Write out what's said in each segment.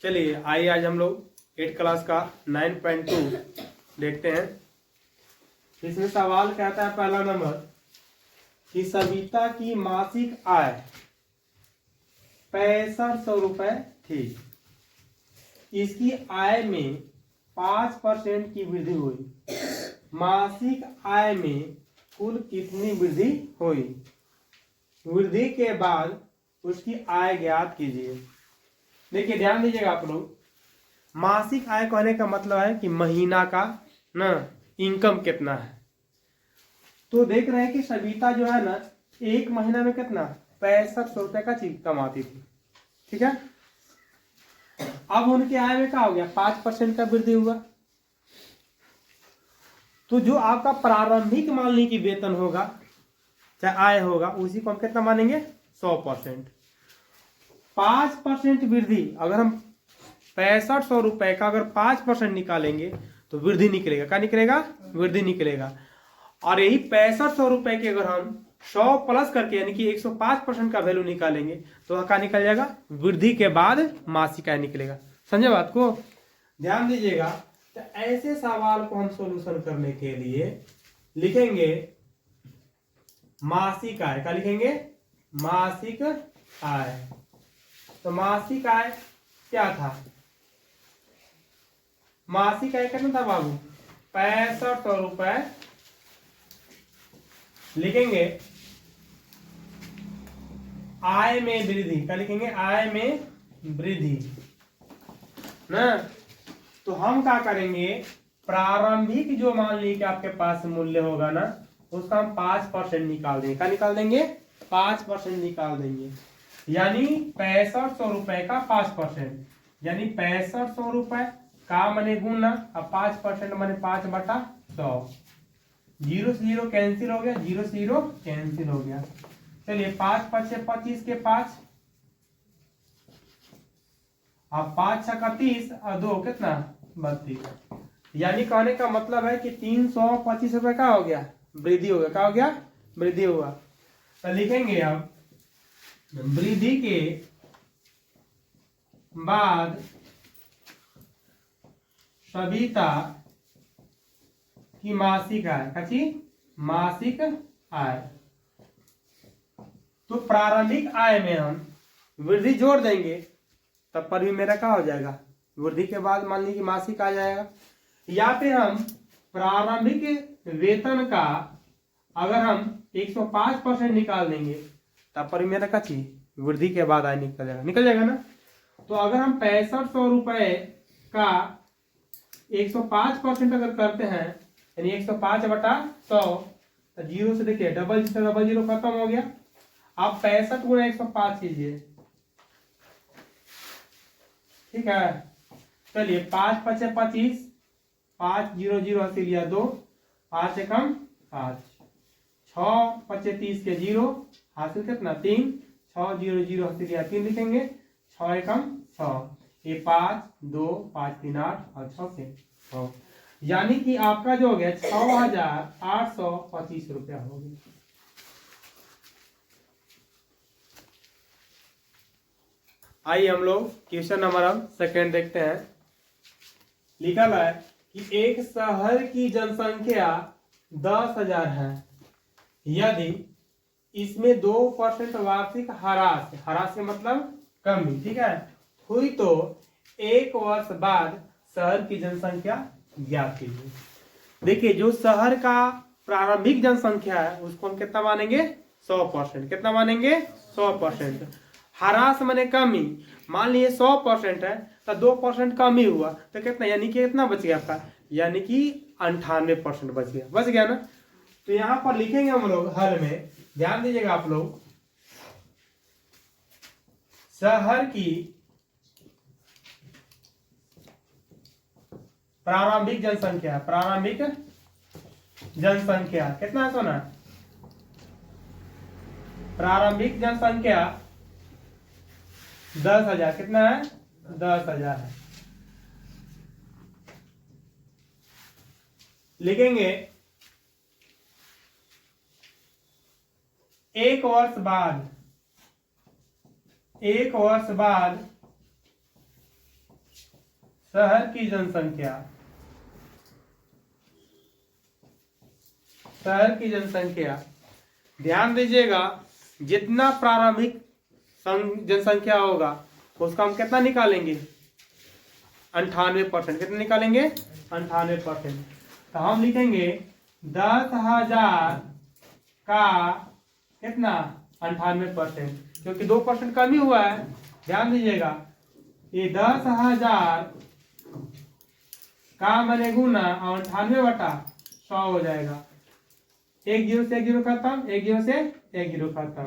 चलिए आइए आज हम लोग 8 क्लास का 9.2 देखते हैं। इसमें सवाल कहता है पहला नंबर कि सविता की मासिक आय 6500 रुपए थी। इसकी आय में 5% की वृद्धि हुई। मासिक आय में कुल कितनी वृद्धि हुई? वृद्धि के बाद उसकी आय ज्ञात कीजिए। देखिए ध्यान दीजिएगा आप लोग, मासिक आय कहने का मतलब है कि महीना का ना इनकम कितना है। तो देख रहे हैं कि सविता जो है ना एक महीना में कितना 6500 रुपए का चीज कमाती थी। ठीक है, अब उनके आय में क्या हो गया 5% का वृद्धि हुआ। तो जो आपका प्रारंभिक मान ली कि वेतन होगा चाहे आय होगा उसी को हम कितना मानेंगे 100%। 5% वृद्धि, अगर हम 6500 रुपए का अगर 5% निकालेंगे तो वृद्धि निकलेगा। क्या निकलेगा? वृद्धि निकलेगा। और यही 6500 रुपए के अगर हम 100 प्लस करके यानी कि 105% का वैल्यू निकालेंगे तो क्या निकल जाएगा? वृद्धि के बाद मासिक आय निकलेगा। समझे बात को? ध्यान दीजिएगा। तो ऐसे सवाल को हम सोल्यूशन करने के लिए लिखेंगे मासिक आय। क्या लिखेंगे? मासिक आय। तो मासिक आय क्या था? मासिक आय कितना था बाबू? 6500 रुपए। लिखेंगे आय में वृद्धि। क्या लिखेंगे? आय में वृद्धि ना। तो हम क्या करेंगे, प्रारंभिक जो मान लीजिए कि आपके पास मूल्य होगा ना उसका हम 5% निकाल देंगे। क्या निकाल देंगे? 5% निकाल देंगे। यानी 6500 रुपए का 5%, यानी 6500 रुपए का मने गुना, अब 5% मने 5/100। 0 से 0 कैंसिल हो गया, 0 से 0 कैंसिल हो गया। चलिए 5 5 से 25 के 5, अब 5 6 का 30 और 2 कितना 32। यानी कहने का मतलब है कि 325 रुपए का हो गया वृद्धि हो गया। क्या हो गया? वृद्धि हुआ। तो लिखेंगे अब वृद्धि के बाद सविता की मासिक आय। कची? मासिक आय। तो प्रारंभिक आय में हम वृद्धि जोड़ देंगे तब पर भी मेरा क्या हो जाएगा? वृद्धि के बाद मान लीजिए मासिक आ जाएगा। या फिर हम प्रारंभिक वेतन का अगर हम 105% निकाल देंगे तब पर भी मेरा क्या चाहिए? वृद्धि के बाद आय निकल जाएगा ना। तो अगर हम 6500 रुपए का 105% अगर करते हैं यानी 105/100, तो 0 से देखिए डबल जीरो खत्म हो गया। आप 65 गुणा 105 कीजिए। ठीक है, चलिए 5 5 25, 5 0 0 हंसी लिया 2, 5 एकम 5, 6 5 30 के 0 हासिल कितना 3, 6 0 0 हंसी लिया 3 लिखेंगे, 6 एकम 6, ये 5 2 5 3 8 और 6 से 6, यानी कि आपका जो हो गया 6825 रुपया हो गया। आइए हम लोग क्वेश्चन नंबर हम सेकेंड देखते हैं। लिखा है कि एक शहर की जनसंख्या 10,000 है। यदि इसमें 2% वार्षिक ह्रास, ह्रास का मतलब कमी, ठीक है, हुई तो 1 वर्ष बाद शहर की जनसंख्या ज्ञात कीजिए। देखिए जो शहर का प्रारंभिक जनसंख्या है उसको हम कितना मानेंगे? 100%। कितना मानेंगे? 100%। ह्रास माने कमी। मान लीजिए 100% है तो 2% कमी हुआ तो कितना, यानी कि कितना बच गया आपका? यानी कि 98% बच गया ना। तो यहां पर लिखेंगे हम लोग हल में, ध्यान दीजिएगा आप लोग, शहर की प्रारंभिक जनसंख्या, प्रारंभिक जनसंख्या कितना है सोना? प्रारंभिक जनसंख्या 10,000। कितना है? 10,000 है। लिखेंगे 1 वर्ष बाद, 1 वर्ष बाद शहर की जनसंख्या, शहर की जनसंख्या, ध्यान दीजिएगा, जितना प्रारंभिक जनसंख्या होगा उसका हम कितना निकालेंगे, 98%। कितना निकालेंगे, 98%। तो हम लिखेंगे 10,000 का कितना, 98%, क्योंकि 2% कम ही हुआ है। ध्यान दीजिएगा, ये 10,000 का मैंने गुना और 98/100 हो जाएगा। एक जीरो से एक जीरो खत्म, एक जीरो से एक जीरो खत्म।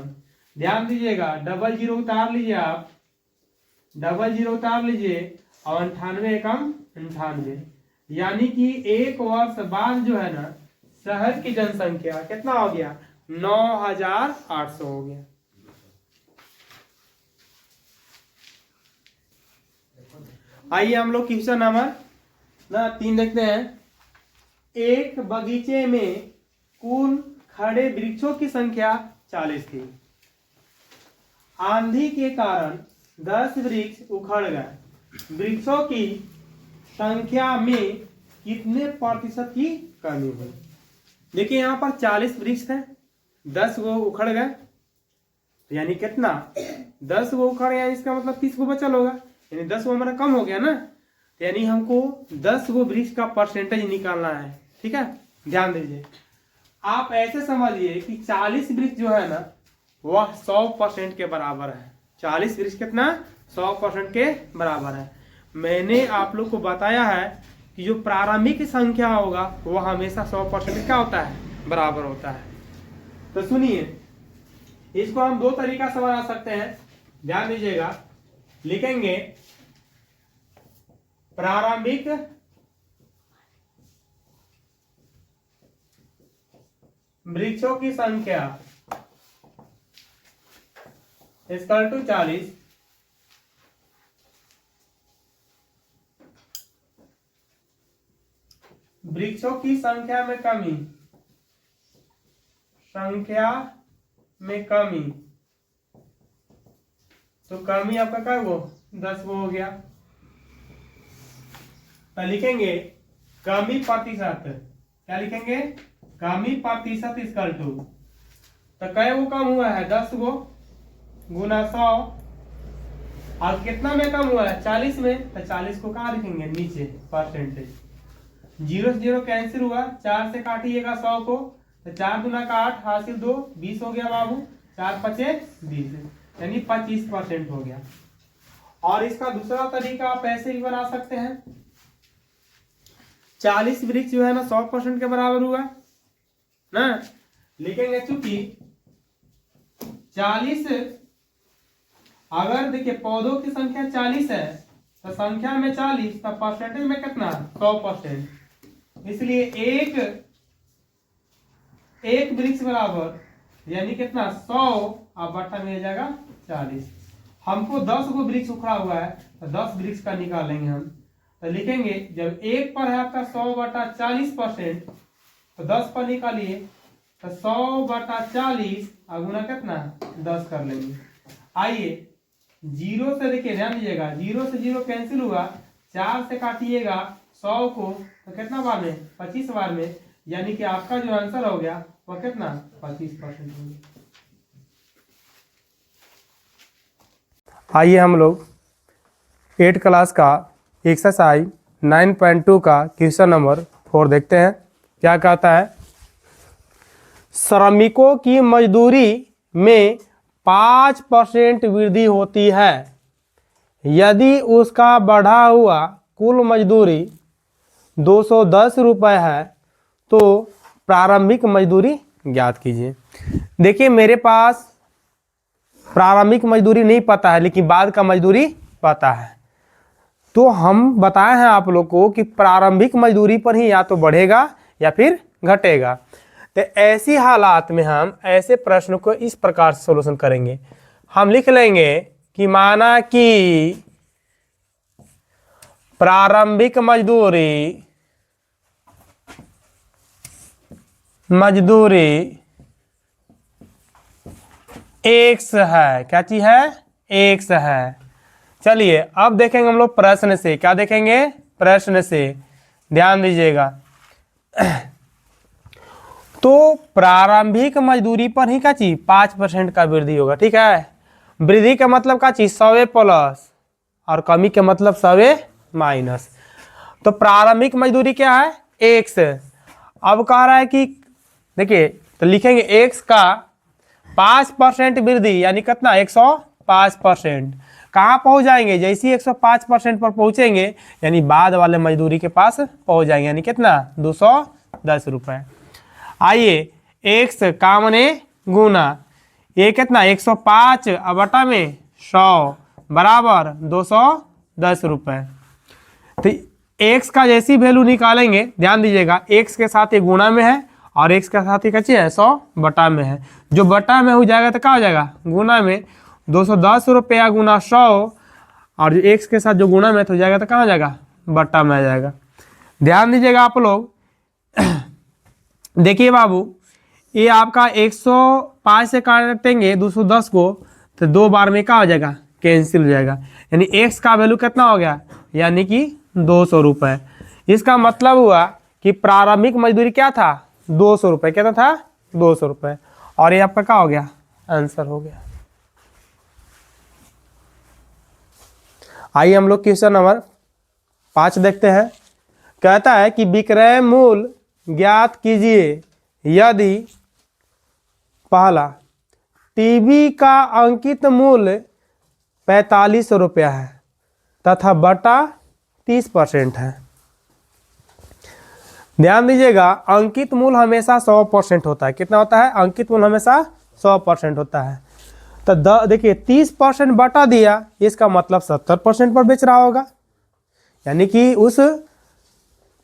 ध्यान दीजिएगा, डबल जीरो उतार लीजिए, आप डबल जीरो उतार लीजिए और 98 एकम 98, यानी कि एक वर्ष बाद जो है ना, शहर की जनसंख्या कितना हो गया, 9,800 हो गया। आइए हम लोग क्वेश्चन नंबर 3 देखते हैं। एक बगीचे में कुल खड़े वृक्षों की संख्या 40 थी। आंधी के कारण 10 वृक्ष उखड़ गए। वृक्षों की संख्या में कितने प्रतिशत की कमी हुई। देखिए यहाँ पर 40 वृक्ष थे, 10 वो उखड़ गए, यानी कितना, 10 वो उखड़ गया, इसका मतलब 30 वो बचल होगा, यानी 10 वो हमारा कम हो गया ना। यानी हमको 10 वो वृक्ष का परसेंटेज निकालना है। ठीक है, ध्यान दीजिए, आप ऐसे समझिए कि 40 वृक्ष जो है ना वह 100% के बराबर है। 40 वृक्ष कितना, 100% के बराबर है। मैंने आप लोग को बताया है कि जो प्रारंभिक संख्या होगा वह हमेशा 100% क्या होता है, बराबर होता है। तो सुनिए, इसको हम दो तरीका से बना सकते हैं। ध्यान दीजिएगा, लिखेंगे प्रारंभिक वृक्षों की संख्या इक्वल टू 40 वृक्षों की संख्या में कमी, संख्या में कमी, तो कमी आपका क्या वो 10 वो हो गया। तो लिखेंगे कमी प्रतिशत, क्या लिखेंगे, कमी प्रतिशत इक्वल टू, तो कै वो कम हुआ है, 10 गो गुना 100, और कितना में कम हुआ है, 40 में। तो 40 को कहाँ लिखेंगे, नीचे परसेंटेज। 0 से 0 कैंसिल हुआ, 4 से काटिएगा 100 को, तो 4 दूना का 8 हासिल 2, 20 हो गया बाबू, 4 पचे 20, यानी 25% हो गया। और इसका दूसरा तरीका आप ऐसे भी बना सकते हैं, 40 वृक्ष जो है ना 100% के बराबर हुआ ना, लिखेंगे चूंकि 40, अगर देखिए पौधों की संख्या 40 है तो संख्या में 40, तो परसेंटेज में कितना, 100%। इसलिए एक वृक्ष बराबर यानी कितना, 100 और बट्टा में जाएगा 40। हमको 10 गो वृक्ष उखड़ा हुआ है, तो 10 वृक्ष का निकालेंगे हम। तो लिखेंगे जब एक पर है आपका 100/40%, तो 10 पर निकालिए, तो 100/40 गुना कितना, 10 कर लेंगे। आइए 0 से, देखिए ध्यान दीजिएगा, 0 से 0 कैंसिल हुआ, 4 से काटिएगा 100 को, तो कितना बार में, 25 बार में, यानी कि आपका जो आंसर हो गया वह कितना, 25% हो गया। आइए हम लोग 8 क्लास का एक्सरसाइज 9.2 का क्वेश्चन नंबर 4 देखते हैं। क्या कहता है, श्रमिकों की मजदूरी में 5% वृद्धि होती है यदि उसका बढ़ा हुआ कुल मजदूरी 210 रुपये है, तो प्रारंभिक मजदूरी ज्ञात कीजिए। देखिए मेरे पास प्रारंभिक मजदूरी नहीं पता है, लेकिन बाद का मजदूरी पता है। तो हम बताए हैं आप लोग को कि प्रारंभिक मजदूरी पर ही या तो बढ़ेगा या फिर घटेगा। तो ऐसी हालात में हम ऐसे प्रश्न को इस प्रकार से सॉल्यूशन करेंगे। हम लिख लेंगे कि माना कि प्रारंभिक मजदूरी x है, क्या चीज है, x है, चलिए अब देखेंगे हम लोग प्रश्न से। क्या देखेंगे? प्रश्न से। ध्यान दीजिएगा। तो प्रारंभिक मजदूरी पर ही क्या चीज 5% का वृद्धि होगा। ठीक है, वृद्धि का मतलब क्या चीज 100 प्लस और कमी के मतलब 100 माइनस। तो प्रारंभिक मजदूरी क्या है? एक्स। अब कह रहा है कि देखिए, तो लिखेंगे एक्स का 5% वृद्धि यानी कितना 105%। कहाँ पहुंच जाएंगे? जैसे ही 105% पर पहुंचेंगे यानी बाद वाले मजदूरी के पास पहुंच जाएंगे, यानी कितना 210 रुपये। आइए एक्स का मने गुना, ये कितना 105 और बटा में 100 बराबर 210 रुपये। तो एक्स का जैसी वैल्यू निकालेंगे, ध्यान दीजिएगा, एक्स के साथ ये गुणा में है और एक्स के साथ ही कच्ची है 100 बटा में है। जो बटा में हो जाएगा तो क्या हो जाएगा? गुना में 210 रुपया गुना 100, और एक्स के साथ जो गुणा में तो हो जाएगा तो कहाँ हो जाएगा? बटा में आ जाएगा। ध्यान दीजिएगा आप लोग। देखिए बाबू, ये आपका 105 से काटेंगे 210 को तो 2 बार में क्या हो जाएगा? कैंसिल हो जाएगा। यानी एक्स का वैल्यू कितना हो गया? यानी कि 200 रुपये। इसका मतलब हुआ कि प्रारंभिक मजदूरी क्या था? 200 रुपये। कितना था? 200 रुपये। और ये आपका क्या हो गया? आंसर हो गया। आइए हम लोग क्वेश्चन नंबर 5 देखते हैं। कहता है कि विक्रय मूल्य ज्ञात कीजिए यदि पहला टीवी का अंकित मूल्य 45 रुपया है तथा बटा 30% है। ध्यान दीजिएगा, अंकित मूल्य हमेशा 100% होता है। कितना होता है? अंकित मूल्य हमेशा 100% होता है। तो देखिए 30% बटा दिया, इसका मतलब 70% पर बेच रहा होगा, यानी कि उस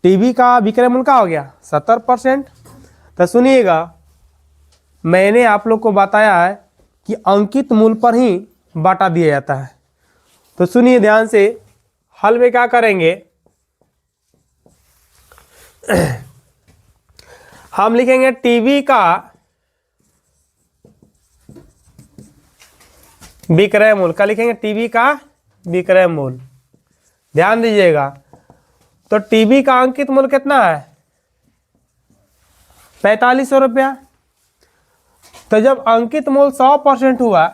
टीवी का विक्रय मूल्य का हो गया 70%। तो सुनिएगा, मैंने आप लोग को बताया है कि अंकित मूल्य पर ही बाटा दिया जाता है। तो सुनिए ध्यान से, हल में क्या करेंगे, हम लिखेंगे टीवी का विक्रय मूल्य। क्या लिखेंगे? टीवी का विक्रय मूल्य। ध्यान दीजिएगा, तो टीवी का अंकित मूल्य कितना है? 4500 रुपया। तो जब अंकित मूल्य 100% हुआ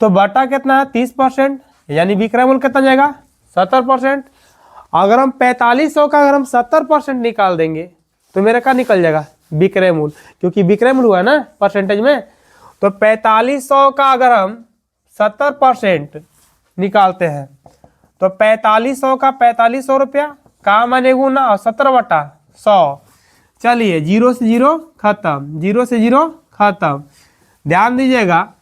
तो बटा कितना है? 30%, यानी विक्रय मूल्य कितना जाएगा? 70%। अगर हम 4500 का अगर हम 70% निकाल देंगे तो मेरा क्या निकल जाएगा? विक्रय मूल्य, क्योंकि विक्रय मूल्य हुआ ना परसेंटेज में। तो 4500 का अगर हम 70% निकालते हैं तो 4500 का 4500 रुपया का माने गुना और 70 बटा 100। चलिए 0 से 0 खत्म, 0 से 0 खत्म। ध्यान दीजिएगा,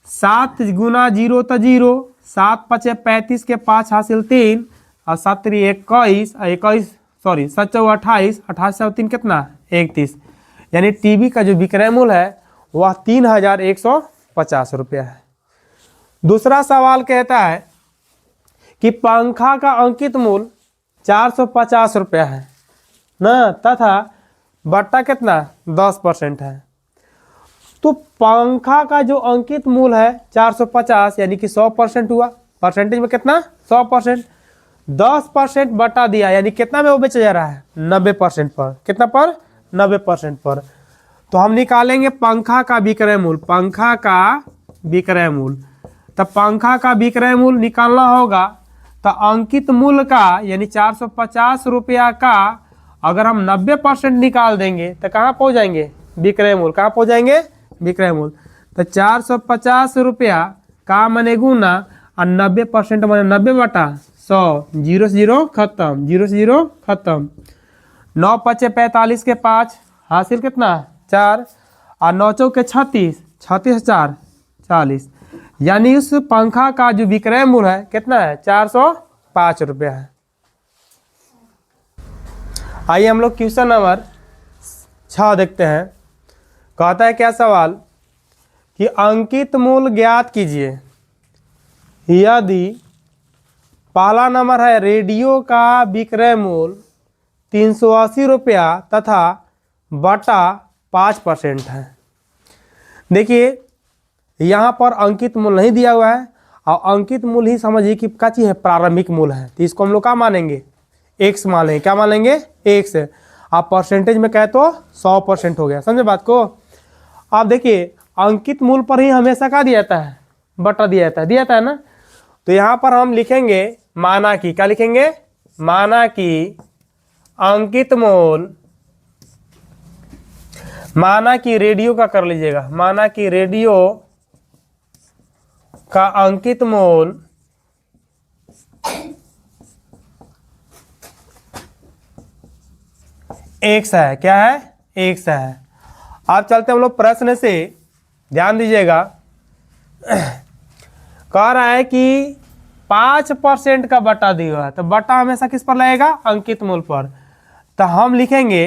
7 गुना 0 तो 0, 7 पचे 35 के 5 हासिल 3 और 7 21, 7 28, 28 से 3 कितना? 31। यानी टीवी का जो विक्रय मूल्य है वह 3150 रुपया है। दूसरा सवाल कहता है कि पंखा का अंकित मूल्य 450 रुपया है ना, तथा बट्टा कितना? 10% है। तो पंखा का जो अंकित मूल्य है 450 यानी कि 100% हुआ। परसेंटेज में कितना? 100%। 10% बटा दिया यानी कितना में वो बेचा जा रहा है? 90% पर। कितना पर? 90% पर। तो हम निकालेंगे पंखा का विक्रय मूल्य। पंखा का विक्रय मूल्य, तब पंखा का विक्रय मूल्य निकालना होगा तो अंकित मूल्य का यानी 450 रुपया का अगर हम 90% निकाल देंगे तो कहाँ पहुँच जाएंगे? विक्रय मूल्य। कहाँ पहुँच जाएंगे? विक्रय मूल्य। तो 450 रुपया का मने गुना और 90% मने 90 बटा 100। 0 से 0 खत्म, 0 से 0 खत्म। 9 पचे 45 के 5 हासिल कितना? 4 और 9 चौके 36, 36 4 40। यानी उस पंखा का जो विक्रय मूल्य है कितना है? 405 रुपया है। आइए हम लोग क्वेश्चन नंबर 6 देखते हैं। कहता है क्या सवाल कि अंकित मूल्य ज्ञात कीजिए यदि पहला नंबर है रेडियो का विक्रय मूल्य 380 रुपया तथा बटा 5% है। देखिए यहाँ पर अंकित मूल्य नहीं दिया हुआ है और अंकित मूल्य ही समझिए कि क्या चीज़ है, प्रारंभिक मूल्य है। तो इसको हम लोग क्या मानेंगे, एक्स मान लेंगे। क्या मान लेंगे, एक्स। आप परसेंटेज में कहे तो 100% हो गया, समझे बात को। आप देखिए अंकित मूल्य पर ही हमेशा क्या दिया जाता है, बटा दिया जाता है ना। तो यहाँ पर हम लिखेंगे माना कि, क्या लिखेंगे, माना कि अंकित मूल्य, माना कि रेडियो का कर लीजिएगा, माना कि रेडियो का अंकित मूल्य एक्स है। क्या है, एक्स है। अब चलते हम लोग प्रश्न से, ध्यान दीजिएगा। कह रहा है कि 5% का बटा दिया हुआ है, तो बटा हमेशा किस पर लगेगा, अंकित मूल्य पर। तो हम लिखेंगे,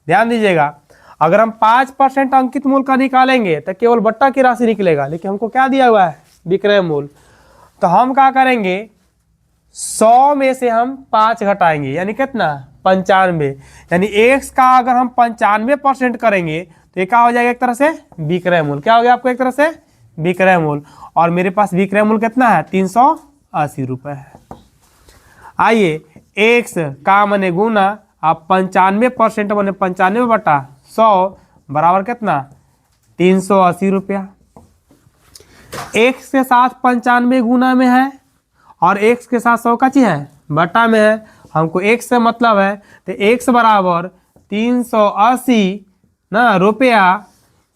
ध्यान दीजिएगा, अगर हम 5% अंकित मूल्य का निकालेंगे तो केवल बट्टा की राशि निकलेगा, लेकिन हमको क्या दिया हुआ है, विक्रय मूल्य। तो हम क्या करेंगे, 100 में से हम 5 घटाएंगे, यानी कितना, 95। यानी एक्स का अगर हम 95% करेंगे तो ये क्या हो जाएगा, एक तरह से विक्रय मूल्य। क्या हो गया आपको, एक तरह से विक्रय मूल्य। और मेरे पास विक्रय मूल्य कितना है, 380 रुपये है। आइए, एक्स का मने गुना, आप 95% मने 95/100 बराबर कितना, 380 रुपया। एक्स के साथ 95 गुना में है और एक्स के साथ 100 का चीज है, बटा में है। हमको एक्स से मतलब है, तो एक्स बराबर 380 ना रुपया,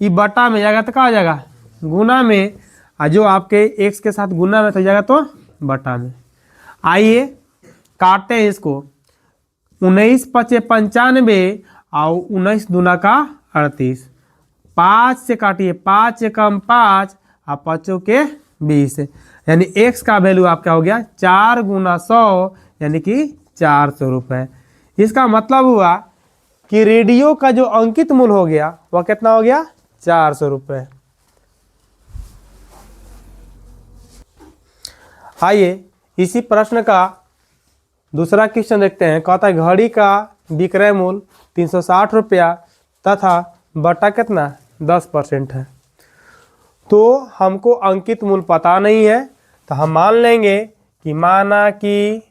ये बटा में जाएगा तो क्या हो जाएगा, गुना में। और जो आपके एक्स के साथ गुना में तो जाएगा तो बटा में। आइए काटते हैं इसको, 19 पचे 95 और 19 दूना का 38। 5 से काटिए, 5 से कम 5 और 5 के 20, यानी एक्स का वैल्यू आपका हो गया 4 गुना 100, यानी कि 400 रुपये। इसका मतलब हुआ कि रेडियो का जो अंकित मूल्य हो गया वह कितना हो गया, 400 रुपये। आइए इसी प्रश्न का दूसरा क्वेश्चन देखते हैं। कहता है घड़ी का विक्रय मूल्य 360 रुपया तथा बटा कितना, 10% है। तो हमको अंकित मूल्य पता नहीं है, तो हम मान लेंगे कि माना कि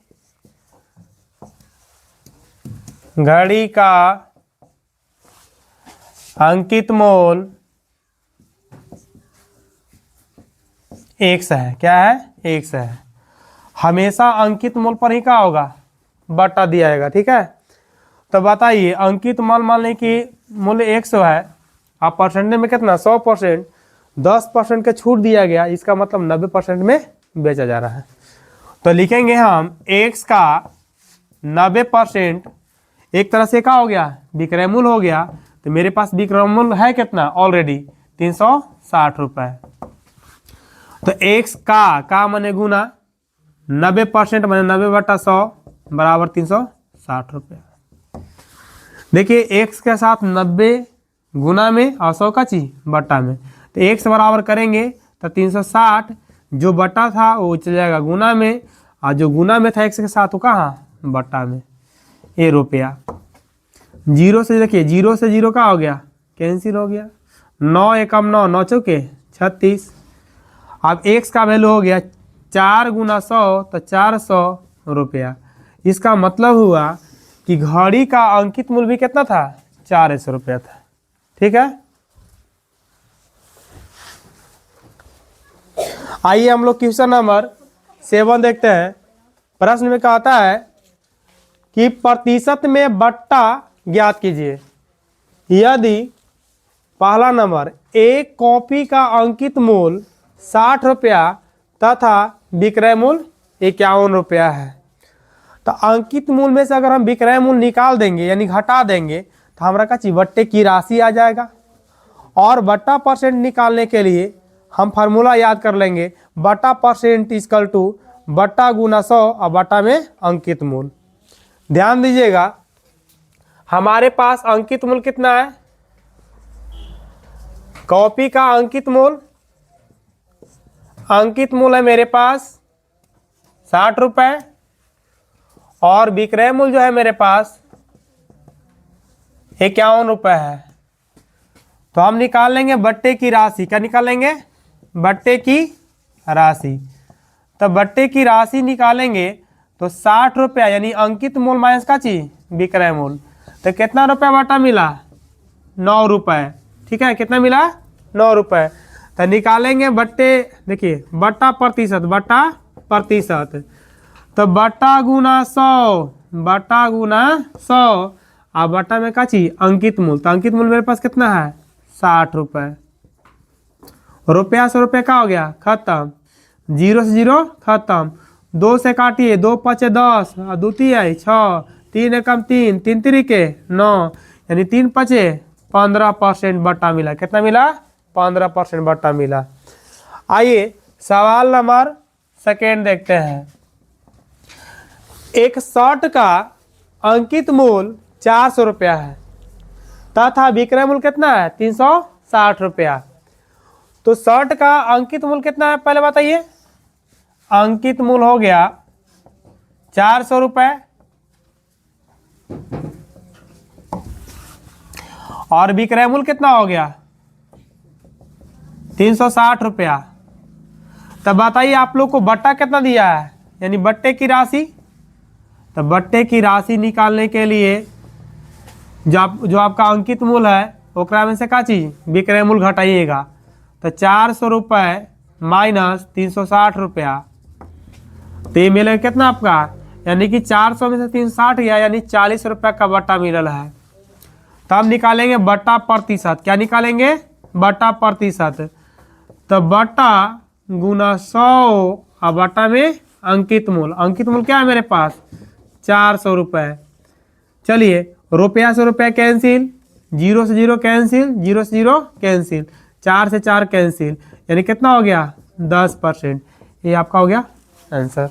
घड़ी का अंकित मूल्य एक्स है। क्या है, एक्स है। हमेशा अंकित मूल्य पर ही क्या होगा, बटा दिया जाएगा, ठीक है। तो बताइए अंकित मूल्य मान लें कि मूल्य 100 है, आप परसेंटेज में कितना, 100%, 10% का छूट दिया गया, इसका मतलब 90% में बेचा जा रहा है। तो लिखेंगे हम एक्स का 90% एक तरह से क्या हो गया, विक्रय मूल्य हो गया। तो मेरे पास विक्रय मूल्य है कितना, ऑलरेडी 360 रुपये। तो एक्स का मने गुना 90% मैंने 90/100 बराबर 360 रुपये। देखिए एक्स के साथ 90 गुना में और 100 का चीज बट्टा में, तो एक्स बराबर करेंगे तो 360, जो बट्टा था वो चल जाएगा गुना में, और जो गुना में था एक्स के साथ वो कहाँ, बट्टा में, ये रुपया। जीरो से देखिए, जीरो से जीरो का हो गया, कैंसिल हो गया। 9 एकम 9, 9 चौके 36। अब एक्स का वैल्यू हो गया 4 गुना 100, तो 400 रुपया। इसका मतलब हुआ कि घड़ी का अंकित मूल्य भी कितना था, 400 रुपया था, ठीक है। आइए हम लोग क्वेश्चन नंबर 7 देखते हैं। प्रश्न में कहता है कि प्रतिशत में बट्टा ज्ञात कीजिए। यदि पहला नंबर, एक कॉपी का अंकित मूल्य 60 रुपया तथा विक्रय मूल्य 51 रुपया है, तो अंकित मूल्य में से अगर हम विक्रय मूल्य निकाल देंगे यानी घटा देंगे तो हमारा का बट्टे की राशि आ जाएगा। और बट्टा परसेंट निकालने के लिए हम फार्मूला याद कर लेंगे, बट्टा परसेंट इक्वल टू बट्टा गुना 100 और बट्टा में अंकित मूल्य। ध्यान दीजिएगा, हमारे पास अंकित मूल्य कितना है, कॉपी का अंकित मूल्य है मेरे पास 60 रुपये, और विक्रय मूल्य जो है मेरे पास 51 रुपये है। तो हम निकाल लेंगे बट्टे की राशि। क्या निकालेंगे, बट्टे की राशि। तो बट्टे की राशि निकालेंगे तो 60 रुपया यानी अंकित मूल माइनस का चीज विक्रय मूल, तो कितना रुपया बट्टा मिला 9 रुपये। ठीक है, कितना मिला 9 रुपये। तो निकालेंगे बट्टे, देखिए बट्टा प्रतिशत, बट्टा प्रतिशत, तो बट्टा गुना 100, बट्टा गुना 100 और बट्टा में का चीज अंकित मूल, तो अंकित मूल मेरे पास कितना है 60 रुपये। रुपया से रुपये का हो गया खत्म, 0 से 0 खत्म, 2 से काटिए, 2 पचे 10 और 2 तिहाई 6, 3 एकम 3, 3 तिरिके 9 यानी 3 पचे 15% बट्टा मिला। कितना मिला 15% बट्टा मिला। आइए सवाल नंबर सेकेंड देखते हैं। एक शर्ट का अंकित मूल 400 रुपया है तथा विक्रय मूल कितना है 360 रुपया। तो शर्ट का अंकित मूल कितना है पहले बताइए। अंकित मूल हो गया 400 रुपये और विक्रय मूल कितना हो गया 360 रुपया। तब बताइए आप लोग को बट्टा कितना दिया है यानी बट्टे की राशि। तो बट्टे की राशि निकालने के लिए जो आपका अंकित मूल है ओकरा में से का चीज विक्रय मूल घटाइएगा। तो 400 रुपये माइनस 360 रुपया, तो ये मिलेगा कितना आपका यानी कि 400 में से 360 गया यानी 40 रुपये का बट्टा मिलल है। तब निकालेंगे बट्टा प्रतिशत, क्या निकालेंगे बट्टा प्रतिशत। तो बट्टा गुना 100 और बट्टा में अंकित मूल, अंकित मूल क्या है मेरे पास 400 रुपये। चलिए रुपया से रुपया कैंसिल, 0 से 0 कैंसिल, 0 से 0 कैंसिल, 4 से 4 कैंसिल यानी कितना हो गया 10%। ये आपका हो गया आंसर।